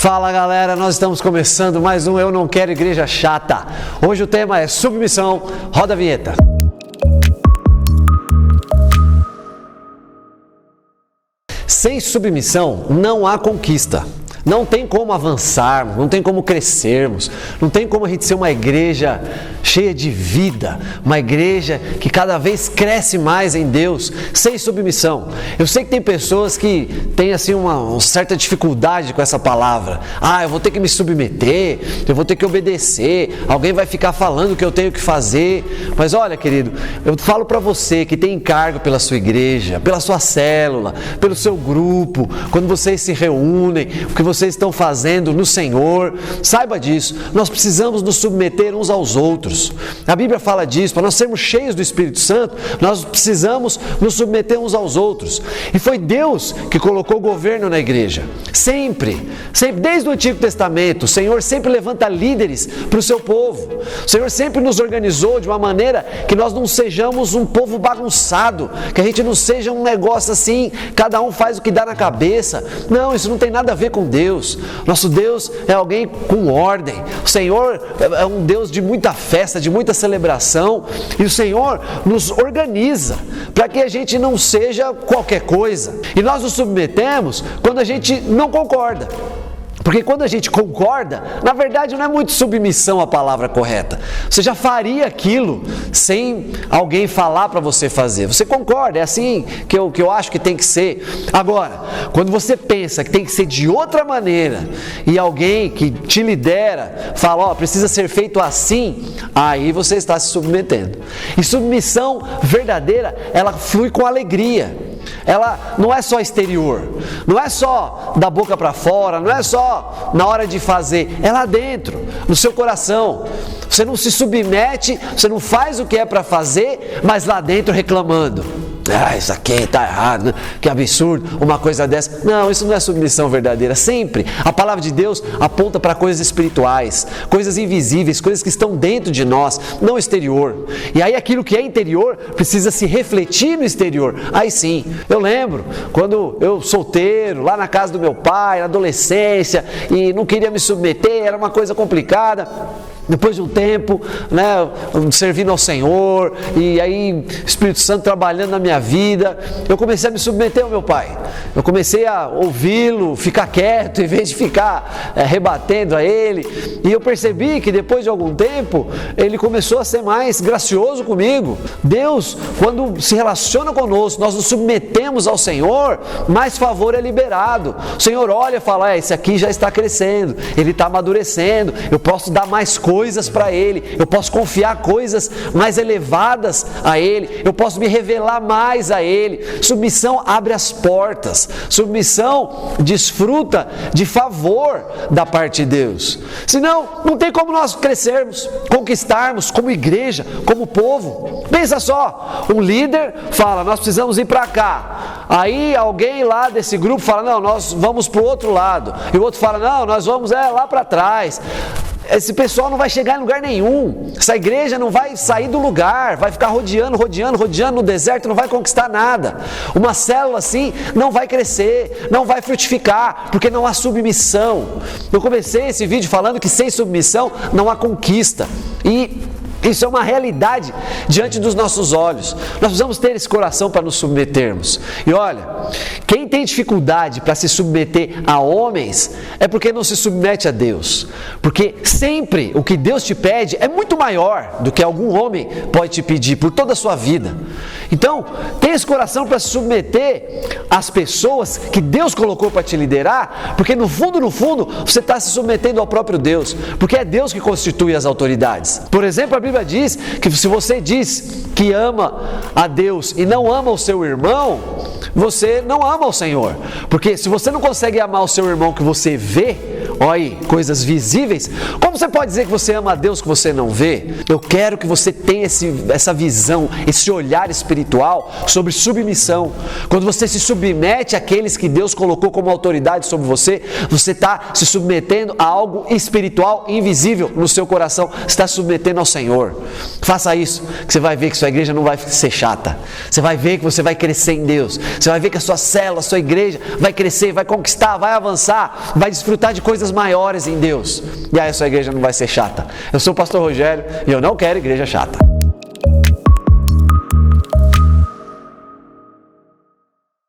Fala galera, nós estamos começando mais um Eu Não Quero Igreja Chata. Hoje o tema é submissão. Roda a vinheta. Sem submissão não há conquista. Não tem como avançarmos, não tem como crescermos, não tem como a gente ser uma igreja cheia de vida, uma igreja que cada vez cresce mais em Deus, sem submissão. Eu sei que tem pessoas que têm assim uma certa dificuldade com essa palavra. Eu vou ter que me submeter, eu vou ter que obedecer, alguém vai ficar falando o que eu tenho que fazer. Mas olha, querido, eu falo para você que tem encargo pela sua igreja, pela sua célula, pelo seu grupo, quando vocês se reúnem, o que vocês estão fazendo no Senhor, saiba disso, nós precisamos nos submeter uns aos outros. A Bíblia fala disso, para nós sermos cheios do Espírito Santo, nós precisamos nos submeter uns aos outros. E foi Deus que colocou o governo na igreja, sempre, desde o Antigo Testamento, o Senhor sempre levanta líderes para o seu povo, o Senhor sempre nos organizou de uma maneira que nós não sejamos um povo bagunçado, que a gente não seja um negócio assim, cada um faz o que dá na cabeça. Não, isso não tem nada a ver com Deus. Nosso Deus é alguém com ordem. O Senhor é um Deus de muita festa, de muita celebração, e o Senhor nos organiza para que a gente não seja qualquer coisa. E nós nos submetemos quando a gente não concorda. Porque quando a gente concorda, na verdade não é muito submissão a palavra correta. Você já faria aquilo sem alguém falar para você fazer. Você concorda, é assim que eu acho que tem que ser. Agora, quando você pensa que tem que ser de outra maneira e alguém que te lidera fala, precisa ser feito assim, aí você está se submetendo. E submissão verdadeira, ela flui com alegria. Ela não é só exterior, não é só da boca para fora, não é só na hora de fazer, é lá dentro, no seu coração. Você não se submete, você não faz o que é para fazer, mas lá dentro reclamando. Isso aqui está errado, que absurdo, uma coisa dessa. Não, isso não é submissão verdadeira. Sempre a palavra de Deus aponta para coisas espirituais, coisas invisíveis, coisas que estão dentro de nós, não exterior. E aí aquilo que é interior precisa se refletir no exterior. Aí sim, eu lembro quando eu solteiro, lá na casa do meu pai, na adolescência, e não queria me submeter, era uma coisa complicada. Depois de um tempo, servindo ao Senhor, e aí o Espírito Santo trabalhando na minha vida, eu comecei a me submeter ao meu pai. Eu comecei a ouvi-lo, ficar quieto, em vez de ficar rebatendo a ele. E eu percebi que depois de algum tempo, ele começou a ser mais gracioso comigo. Deus, quando se relaciona conosco, nós nos submetemos ao Senhor, mais favor é liberado. O Senhor olha e fala, esse aqui já está crescendo, ele está amadurecendo, eu posso dar mais coisas para ele, eu posso confiar coisas mais elevadas a ele, eu posso me revelar mais a ele. Submissão abre as portas, submissão desfruta de favor da parte de Deus. Senão, não tem como nós crescermos, conquistarmos como igreja, como povo. Pensa só, um líder fala, nós precisamos ir para cá, aí alguém lá desse grupo fala, não, nós vamos para o outro lado, e o outro fala, não, nós vamos lá para trás. Esse pessoal não vai chegar em lugar nenhum, essa igreja não vai sair do lugar, vai ficar rodeando no deserto, não vai conquistar nada. Uma célula assim não vai crescer, não vai frutificar, porque não há submissão. Eu comecei esse vídeo falando que sem submissão não há conquista, e isso é uma realidade diante dos nossos olhos. Nós precisamos ter esse coração para nos submetermos. E olha, quem tem dificuldade para se submeter a homens é porque não se submete a Deus. Porque sempre o que Deus te pede é muito maior do que algum homem pode te pedir por toda a sua vida. Então, tenha esse coração para se submeter às pessoas que Deus colocou para te liderar, porque no fundo, você está se submetendo ao próprio Deus, porque é Deus que constitui as autoridades. Por exemplo, a Bíblia diz que se você diz que ama a Deus e não ama o seu irmão, você não ama o Senhor. Porque se você não consegue amar o seu irmão que você vê, olha aí, coisas visíveis, como você pode dizer que você ama a Deus que você não vê? Eu quero que você tenha essa visão, esse olhar espiritual sobre submissão. Quando você se submete àqueles que Deus colocou como autoridade sobre você, você está se submetendo a algo espiritual invisível no seu coração, você está se submetendo ao Senhor. Faça isso, que você vai ver que sua igreja não vai ser chata. Você vai ver que você vai crescer em Deus. Você vai ver que a sua célula, a sua igreja vai crescer, vai conquistar, vai avançar, vai desfrutar de coisas coisas maiores em Deus. E aí a sua igreja não vai ser chata. Eu sou o pastor Rogério e eu não quero igreja chata.